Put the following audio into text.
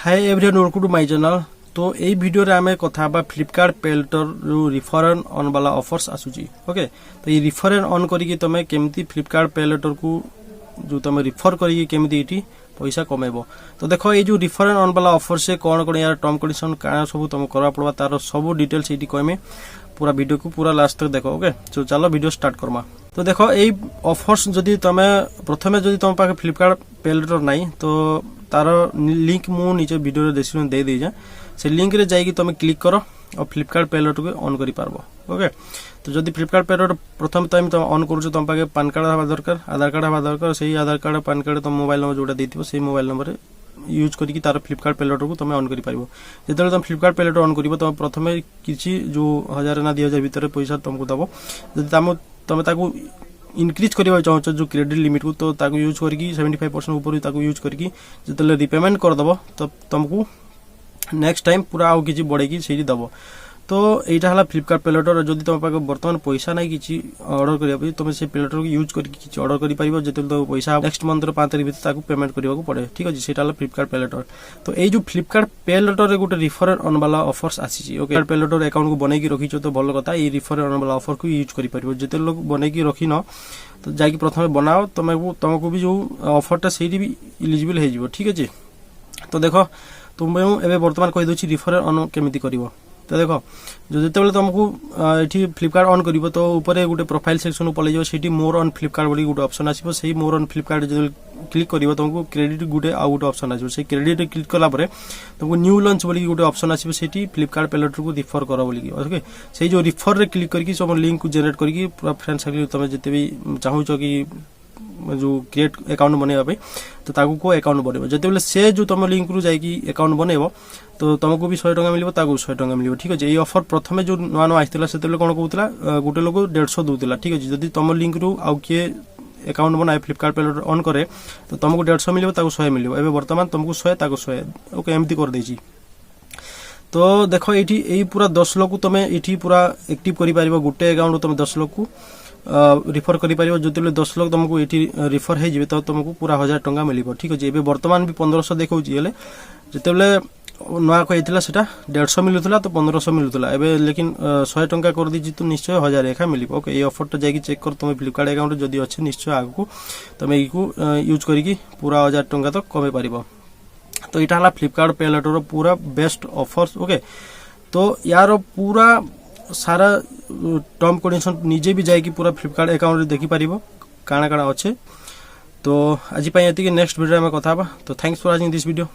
Hi everyone welcome to my channel. तो यही video रे आमे कथा बा फ्लिपकार्ट पे लेटर जो रिफर ऑन वाला ऑफर्स आसुची। ओके, तो ये रिफर ऑन करिकी तमे केमती फ्लिपकार्ट पे लेटर को जो तमे रिफर करिकी केमती इटी पैसा कमेबो। तो देखो ये जो रिफर ऑन वाला ऑफर से कौन कौन यार टर्म कंडीशन का सब तुम करवा पड़वा तार सब डिटेल्स ये कहमे पूरा वीडियो को पूरा लास्ट तक देखो। ओके, तो चलो वीडियो स्टार्ट करमा। तो देखो ये ऑफर्स जदि तमे प्रथमे जदि तुम पाखे फ्लिपकार्ट पे लेटर नहीं तो तार लिंक मु नीचे वीडियो डिस्क्रिप्शन दे दीजा, से लिंक रे जाइए तुम क्लिक करो और फ्लिपकार्ट पे लेटर को ऑन करि पारबो। ओके, तो जदि फ्लिपकार्ट पे लेटर प्रथम टाइम तुम ऑन करूछ तुम पाखे पैन कार्ड हवा दरकार, आधार कार्ड हवा दरकार, से आधार कार्ड पैन कार्ड तुम मोबाइल नंबर जोटा देथिबो से मोबाइल नंबर यूज करके तार फ्लिपकार्ट पे लेटर को तुम ऑन करि पारिबो। जेतेले तुम फ्लिपकार्ट पे लेटर ऑन करिवो तुम प्रथमे किछि जो 1000 ना 2000 भीतर पैसा तुमको दबो। जदि तुम ताकू इनक्रीज करबा चाहो जो क्रेडिट लिमिट को तो ताकू यूज करके 75% ऊपर ताकू यूज करके जतले रिपेमेंट कर दबो तो तुमको नेक्स्ट टाइम पूरा आउ किछि बढ़ेकी सेही दबो। तो एटा हला फ्लिपकार्ट पे लेटर। जदि तुम पाके वर्तमान पैसा नै किछि ऑर्डर करिया पई तुम से पे लेटर को यूज करके किछि ऑर्डर करि पारिबो। जतले तो पैसा नेक्स्ट मंथ रो 5 तारिख भीतर ताकू पेमेंट करबा को पड़े। ठीक अछि, सेटा हला फ्लिपकार्ट पे लेटर। तो ए जो फ्लिपकार्ट पे लेटर रे गुटे रिफर ऑन वाला ऑफर्स आसी। ओके, पे लेटर अकाउंट को बनै की रखिछो तो भलो कथा। ए रिफर ऑन वाला ऑफर को यूज करि पारिबो। जते लोग बनै की रखि न तो जाकि प्रथमे बनाओ तुमको भी जो ऑफरटा सेठी भी एलिजिबल हे जिवो। ठीक अछि, तो देखो तुम एबे वर्तमान कहि दोछि रिफर ऑन केमिति करिवो। तो देखो जो जेतेबेले तुमको एठी फ्लिपकार्ट ऑन करिवो तो ऊपर गोटे प्रोफाइल सेक्शन पलै जो सेठी मोर ऑन फ्लिपकार्ट बोली गोटे ऑप्शन आसीबो। सेही मोर ऑन फ्लिपकार्ट जो क्लिक करिवो तुमको क्रेडिट गोटे आ गोटे ऑप्शन आसीबो। से क्रेडिट क्लिक कला परे तुमको न्यू लॉन्च बोली गोटे ऑप्शन आसीबो। सेठी फ्लिपकार्ट पे लेटर को रिफर करो बोली। ओके, सेही जो रिफर रे क्लिक करके सब लिंक को जनरेट करके पूरा फ्रेंड सर्कल तुम जते भी चाहूचो कि जो क्रिएट अकाउंट बनेबा पे तो ताकू को अकाउंट बनेबो। जतेबेले से जो तुम लिंक रु जाई कि अकाउंट बनेबो तो तुमको भी 100 टका मिलिबो, ताकू 100 टका मिलिबो। ठीक अछि, ए ऑफर प्रथमे जो नवा नवा आइतला सेतेले कोन कहउतला गुटे लोग 150 दोतिला। ठीक अछि, जदि तुम लिंक रु आउ के अकाउंट बनाए फ्लिपकार्ट पे लेटर ऑन करे तो तुमको 150 मिलिबो, ताकू 100 मिलिबो। एबे वर्तमान तुमको 100 ताकू 100। ओके, एमती कर देछि। तो देखो एठी एई पूरा 10 लोग को तुमे एठी पूरा एक्टिव करि पारिबो। गुटे अकाउंट तुम 10 लोग को रिफर करि पारिबो। जतले 10 लोग तुमको एठी रिफर हे जिवे तो तुमको पूरा 1000 टका मिलिबो। ठीक अछि, एबे वर्तमान भी 1500 देखौछि। हेले जतले नवा कहितला सेटा 150 मिलुतला तो 1500 मिलुतला। एबे लेकिन 100 टका कर दिछि तो निश्चय 1000 एखा मिलिबो। ओके, ए ऑफर तो जाई चेक कर तुम फ्लिपकार्ट अकाउंट जदी अछि निश्चय आगु तुम एको यूज करिकि पूरा 1000 टका तो कमे पारिबो। तो इटा हला फ्लिपकार्ट पे लेटर पूरा बेस्ट ऑफर्स। ओके, तो यार पूरा सारा टर्म कंडीशन निजे भी जाए कि पूरा फ्लिपकार्ट अकाउंट रे देखि पारिबो काना काना अच्छे। तो आज एति नेक्स्ट वीडियो में कथा। तो thanks for watching this video.